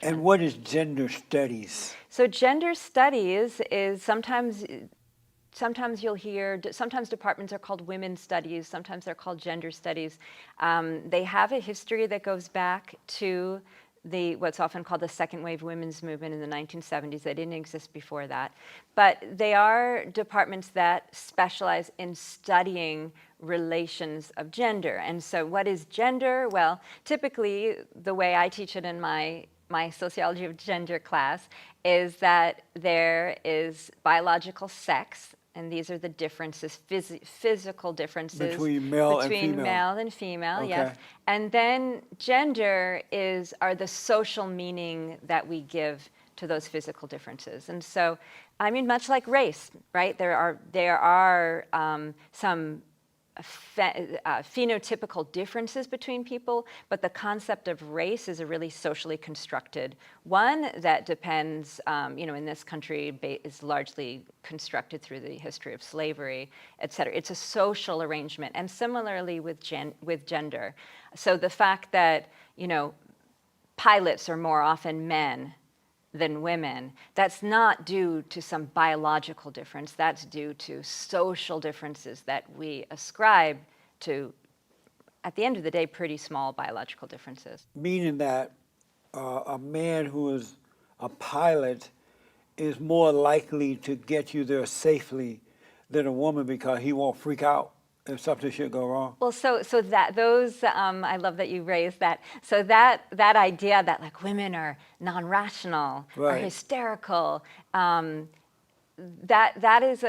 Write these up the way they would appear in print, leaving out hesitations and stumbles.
And what is gender studies? So gender studies is sometimes you'll hear, sometimes departments are called women's studies, sometimes they're called gender studies. They have a history that goes back to what's often called the second wave women's movement in the 1970s. They didn't exist before that. But they are departments that specialize in studying relations of gender. And so what is gender? Well, typically the way I teach it in my sociology of gender class is that there is biological sex, and these are the differences, physical differences Between male and female. male and female, Okay. yes. And then gender are the social meaning that we give to those physical differences. And so, I mean, much like race, right? There are some phenotypical differences between people, but the concept of race is a really socially constructed one that depends, in this country is largely constructed through the history of slavery, et cetera. It's a social arrangement, and similarly with gender. So the fact that, pilots are more often men than women, that's not due to some biological difference, that's due to social differences that we ascribe to, at the end of the day, pretty small biological differences. Meaning that a man who is a pilot is more likely to get you there safely than a woman because he won't freak out if something should go wrong. Well, so that those I love that you raised that. So that idea that like women are non-rational or Right. hysterical, that is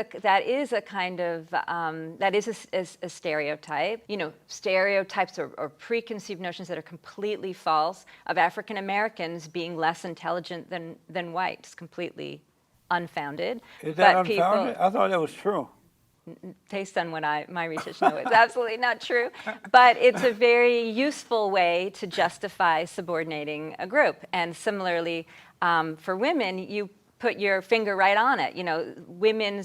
a kind of that is a stereotype. Stereotypes or preconceived notions that are completely false of African Americans being less intelligent than whites, completely unfounded. Is that But unfounded? people, I thought that was true. based on what my research knows, it's absolutely not true. But it's a very useful way to justify subordinating a group. And similarly, for women, you put your finger right on it. Women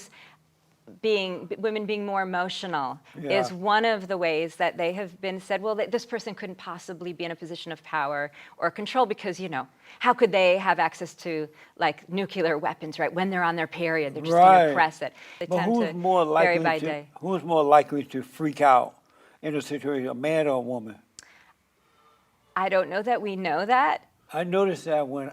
being more emotional Yeah. is one of the ways that they have been said, well, this person couldn't possibly be in a position of power or control because, how could they have access to like nuclear weapons, right? When they're on their period, they're just going Right. to press it. They But tend who's to more vary likely by to day. who's more likely to freak out in a situation, a man or a woman? I don't know that we know that. I noticed that when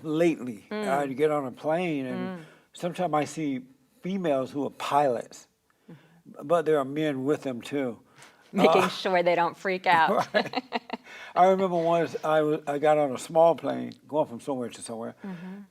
lately, I get on a plane and sometimes I see females who are pilots, but there are men with them too. Making sure they don't freak out. Right. I remember once I got on a small plane going from somewhere to somewhere,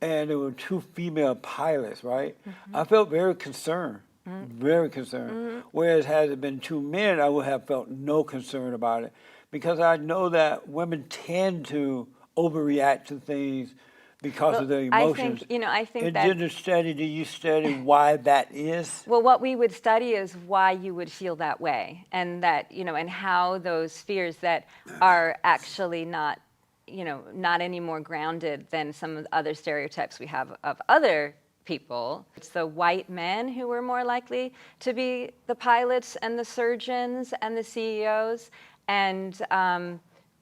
and there were two female pilots, right? I felt very concerned, very concerned. Whereas had it been two men, I would have felt no concern about it because I know that women tend to overreact to things because of their emotions. I think In that, gender study, do you study why that is? well, what we would study is why you would feel that way, and that, and how those fears that are actually not any more grounded than some of the other stereotypes we have of other people. It's the white men who were more likely to be the pilots and the surgeons and the CEOs, and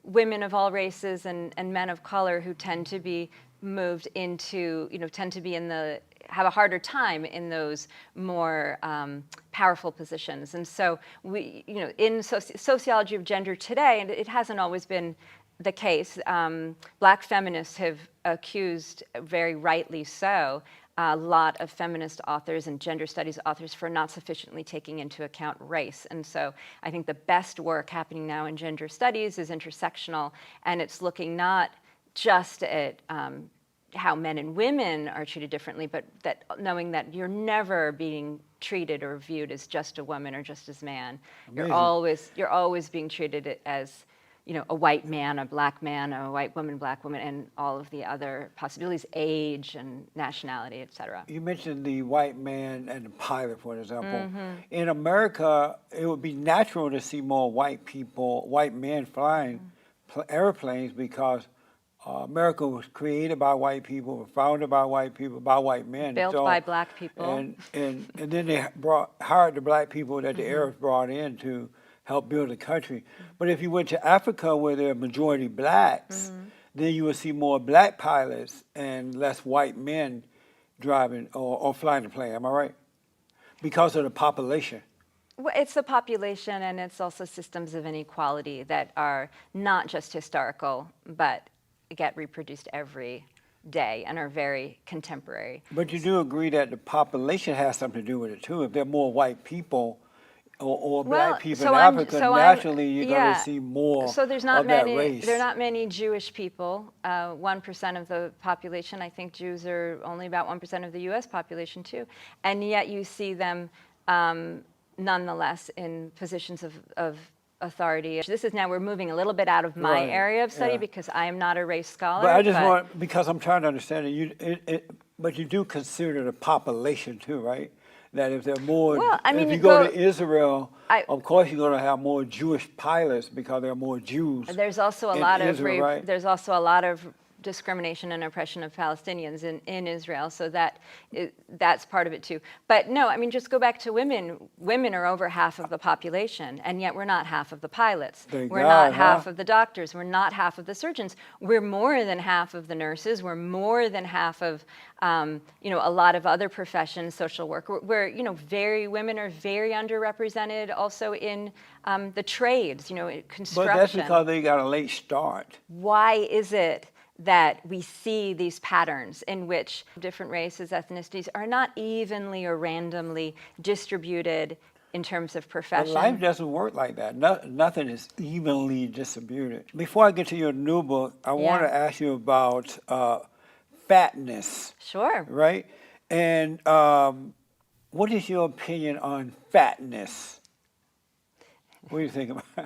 women of all races and men of color who tend to be moved into, tend to be have a harder time in those more powerful positions. And so we, in sociology of gender today, and it hasn't always been the case, Black feminists have accused, very rightly so, a lot of feminist authors and gender studies authors for not sufficiently taking into account race. And so I think the best work happening now in gender studies is intersectional, and it's looking not just at how men and women are treated differently, but that knowing that you're never being treated or viewed as just a woman or just as man. Amazing. You're always being treated as a white man, a black man, a white woman, black woman, and all of the other possibilities, age and nationality, et cetera. You mentioned the white man and the pilot, for example. In America, it would be natural to see more white men flying airplanes because America was created by white people, founded by white people, by white men. Built by black people. And then they hired the black people that the Arabs brought in to help build the country. But if you went to Africa where they're majority blacks, then you will see more black pilots and less white men driving or flying the plane. Am I right? Because of the population. Well, it's the population, and it's also systems of inequality that are not just historical, but get reproduced every day and are very contemporary. But you do agree that the population has something to do with it too. If there are more white people or Well, black people so in I'm- Africa, so I'm- naturally you're yeah. going to see more So there's not of that many. race. There are not many Jewish people. 1% of the population. I think Jews are only about 1% of the U.S. population too, and yet you see them nonetheless in positions of authority. This is now we're moving a little bit out of my Right, area of study yeah. because I am not a race scholar. But I just want, because I'm trying to understand it, but you do consider the population too, right? That if there are more, Well, I mean, if you you go go- to Israel, of course you're going to have more Jewish pilots because there are more Jews. There's also a in lot of Israel, right? there's also a lot of discrimination and oppression of Palestinians in Israel, so that's part of it too. But no, I mean, just go back to women. Women are over half of the population, and yet we're not half of the pilots. Thank We're God, not half huh? of the doctors. We're not half of the surgeons. We're more than half of the nurses. We're more than half of a lot of other professions, social work. Women are very underrepresented also in the trades, construction. But that's because they got a late start. Why is it that we see these patterns in which different races, ethnicities are not evenly or randomly distributed in terms of But profession? life doesn't work like that. Nothing is evenly distributed. Before I get to your new book, I want Yeah. to ask you about fatness, Sure. right? And what is your opinion on fatness? What do you think about it?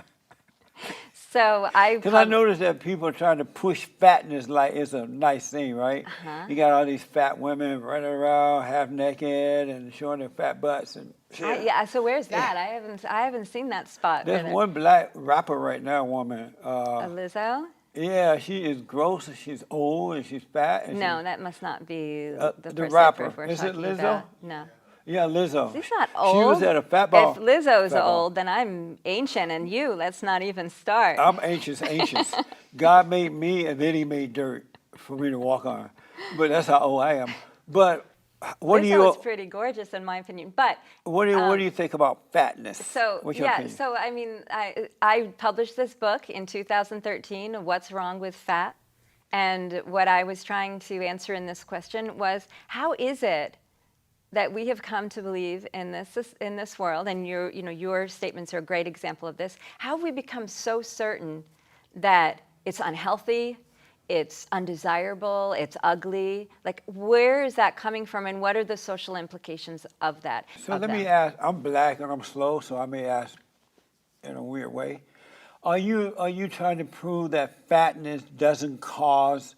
So Because I noticed that people are trying to push fatness like it's a nice thing, right? You got all these fat women running around half naked and showing their fat butts and shit. yeah. So where's that? I haven't seen that spot. There's where one black rapper right now, woman. Lizzo? Yeah, she is gross and she's old and she's fat. And No, that must not be the person rapper. we're Is it talking Lizzo? about. No. Yeah, Lizzo. She's not old. She was at a fat ball. If Lizzo's Fat ball. old, then I'm ancient, and let's not even start. I'm anxious. God made me and then he made dirt for me to walk on. But that's how old I am. But what do Lizzo is you pretty gorgeous in my opinion. But what do you think about fatness? so What's your opinion? so I mean, I published this book in 2013, What's Wrong with Fat? And what I was trying to answer in this question was, how is it that we have come to believe in this world, and your statements are a great example of this. How have we become so certain that it's unhealthy, it's undesirable, it's ugly? Like, where is that coming from, and what are the social implications of that? So let me ask, I'm black and I'm slow, so I may ask in a weird way. Are you trying to prove that fatness doesn't cause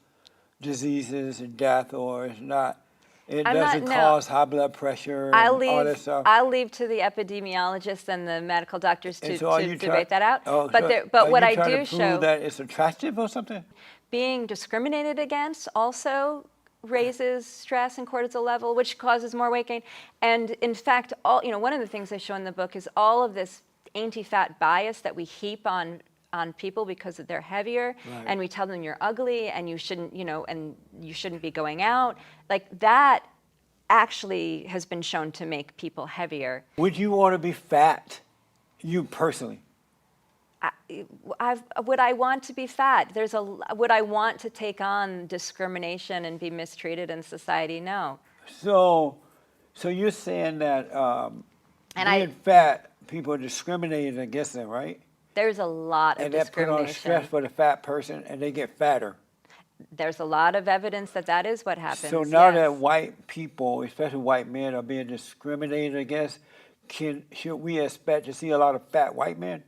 diseases and death, or it's not? It doesn't cause high blood pressure and all that stuff. I'll leave to the epidemiologists and the medical doctors to debate that out. Oh, but what I trying do to prove show that it's attractive or something? being discriminated against also raises stress and cortisol level, which causes more weight gain. And in fact, one of the things I show in the book is all of this anti-fat bias that we heap on people because they're heavier, Right. and we tell them you're ugly and you shouldn't, and you shouldn't be going out. Like, that actually has been shown to make people heavier. Would you want to be fat, you personally? Would I want to be fat? Would I want to take on discrimination and be mistreated in society? No. So you're saying that being fat, people are discriminated against them, right? There's a lot of And that put on discrimination. stress for the fat person, and they get fatter. There's a lot of evidence that is what happens. So now yes. that white people, especially white men, are being discriminated against, should we expect to see a lot of fat white men?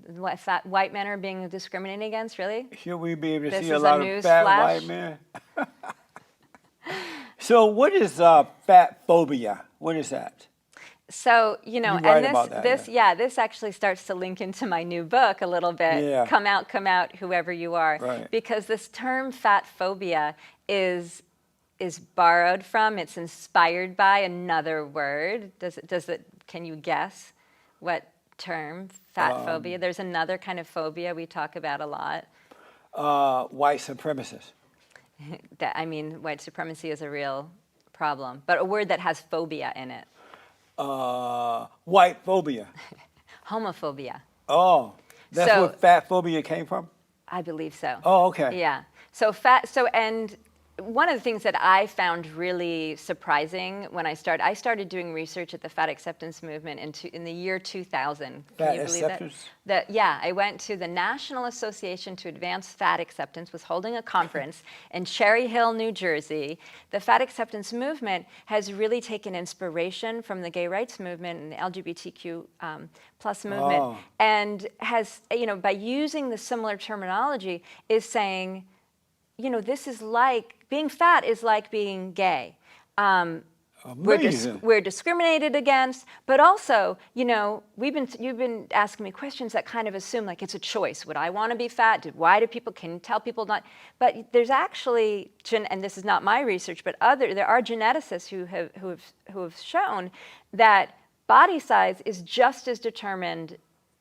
What, fat white men are being discriminated against, really? Should we be able to This see a is a lot of news fat flash? white men? So what is fat phobia? What is that? So, You and write about that, this actually starts to link into my new book a little bit. Yeah. Come out, whoever you are. Right. Because this term fat phobia is borrowed from, it's inspired by another word. Can you guess what term? Fat phobia. There's another kind of phobia we talk about a lot. white supremacists. That, I mean, white supremacy is a real problem, but a word that has phobia in it. White phobia. Homophobia. Oh, that's So- where fat phobia came from? I believe so. Oh, okay. Yeah. And one of the things that I found really surprising when I started doing research at the fat acceptance movement in the year 2000. Can Fat you believe acceptance? Yeah, I went to the National Association to Advance Fat Acceptance, was holding a conference in Cherry Hill, New Jersey. The fat acceptance movement has really taken inspiration from the gay rights movement and the LGBTQ plus movement, Oh. and has, by using the similar terminology, is saying, this is like, being fat is like being gay. Amazing. We're discriminated against, but also, you've been asking me questions that kind of assume like it's a choice. Would I want to be fat? Why do people, can you tell people not? But there's actually, and this is not my research, but there are geneticists who have shown that body size is just as determined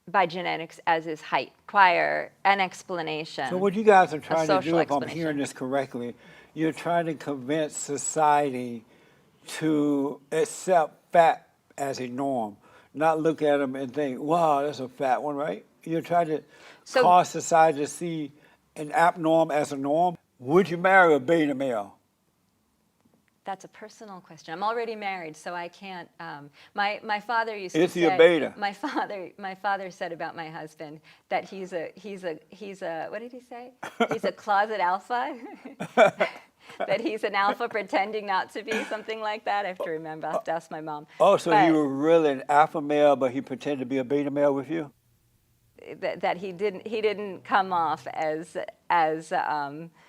by genetics as is height. Require an explanation. So what you guys are trying to social do, if I'm explanation. hearing this correctly, you're trying to convince society to accept fat as a norm, not look at them and think, wow, that's a fat one, right? You're trying to cause society to see an abnorm as a norm. Would you marry a beta male? That's a personal question. I'm already married, so I can't. My father used Is to he say. a beta? My father said about my husband that he's a what did he say? He's a closet alpha. That he's an alpha pretending not to be, something like that. I have to remember. I'll have to ask my mom. Oh, so But he was really an alpha male, but he pretended to be a beta male with you? that he didn't come off as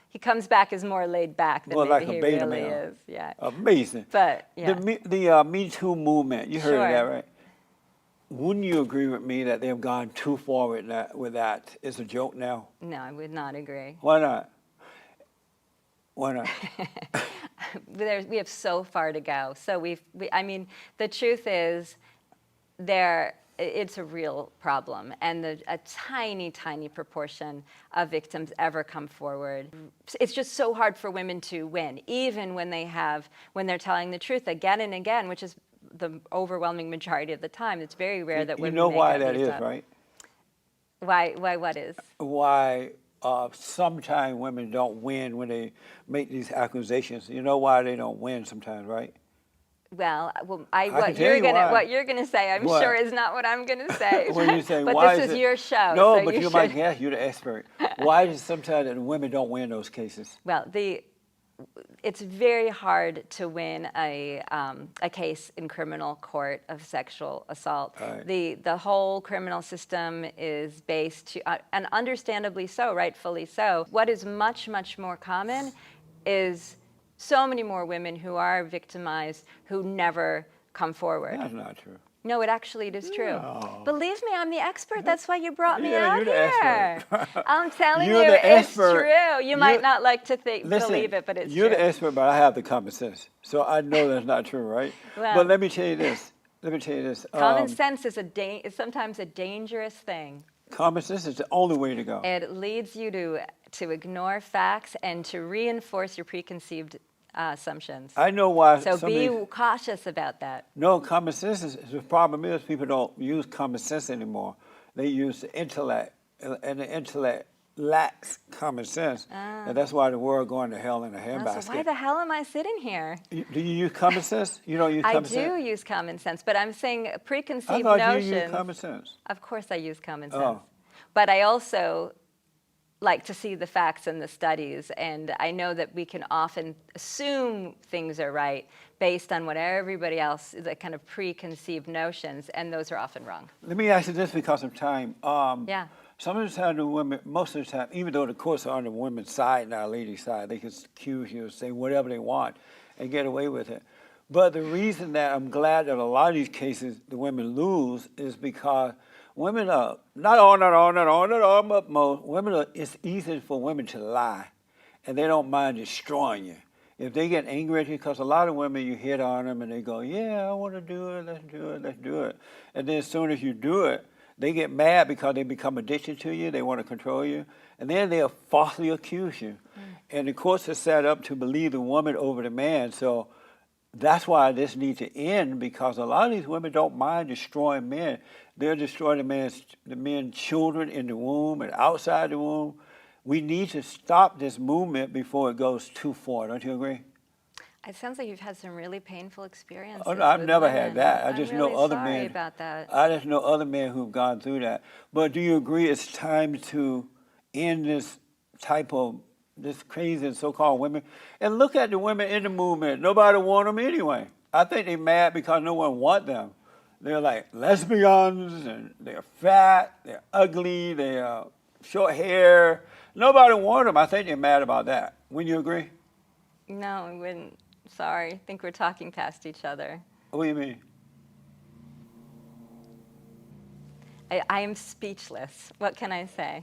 he comes back as more laid back than More maybe like a he beta really male. is. Yeah. Amazing. But yeah. The MeToo movement, you heard of that, Sure. right? Wouldn't you agree with me that they've gone too far with that? It's a joke now. No, I would not agree. Why not? Why not? We have so far to go. So I mean, the truth is, it's a real problem, and a tiny, tiny proportion of victims ever come forward. It's just so hard for women to win, even when they're telling the truth again and again, which is the overwhelming majority of the time. It's very rare that You women know make why at that least is, up. right? Why what is? Why sometimes women don't win when they make these accusations. You know why they don't win sometimes, right? Well, can tell you why. what you're gonna say, I'm What? sure is not what I'm gonna say. When you say, but why this is it? your show. No, so but you might guess. You're the expert. Why is it sometimes that women don't win those cases? Well, it's very hard to win a case in criminal court of sexual assault. Right. The whole criminal system is based and understandably so, rightfully so. What is much, much more common is so many more women who are victimized who never come forward. That's not true. No, it actually is true. No. Believe me, I'm the expert. That's why you brought me Yeah, out you're the here. expert. I'm telling You're you, the it's expert. true. You might You're- not like to Listen, believe it, but it's you're true. the expert, but I have the common sense. So I know that's not true, right? Well- But let me tell you this. Common sense is sometimes a dangerous thing. Common sense is the only way to go. It leads you to ignore facts and to reinforce your preconceived assumptions. I know why So be somebody... cautious about that. No, common sense the problem is people don't use common sense anymore. They use the intellect, and the intellect lacks common sense. And that's why the world going to hell in a handbasket. So why the hell am I sitting here? Do you use common sense? You don't use I common sense? do use common sense, but I'm saying I preconceived thought notions. you used common sense. Of course I use common sense. Oh. But I also like to see the facts and the studies, and I know that we can often assume things are right based on what everybody else, the kind of preconceived notions, and those are often wrong. Let me ask you this because of time. Yeah. Some of the time the women, most of the time, even though the courts are on the women's side, not ladies' side, they can accuse you, say whatever they want and get away with it. But the reason that I'm glad that a lot of these cases the women lose is because women are, not all, but most, it's easy for women to lie and they don't mind destroying you. If they get angry at you, because a lot of women, you hit on them and they go, yeah, I want to do it, let's do it. And then as soon as you do it, They get mad because they become addicted to you. They want to control you. And then they'll falsely accuse you. And the courts are set up to believe the woman over the man. So that's why this needs to end, because a lot of these women don't mind destroying men. They're destroying the men's children in the womb and outside the womb. We need to stop this movement before it goes too far. Don't you agree? It sounds like you've had some really painful experiences. Oh, no, I've with never women. had that. I I'm just really know other sorry men. about that. I just know other men who've gone through that. But do you agree it's time to end this type of this crazy so-called women? And look at the women in the movement. Nobody want them anyway. I think they're mad because no one want them. They're like lesbians, and they're fat, they're ugly, they're short hair. Nobody want them. I think they're mad about that. Wouldn't you agree? No, I wouldn't. Sorry. I think we're talking past each other. What do you mean? I am speechless. What can I say?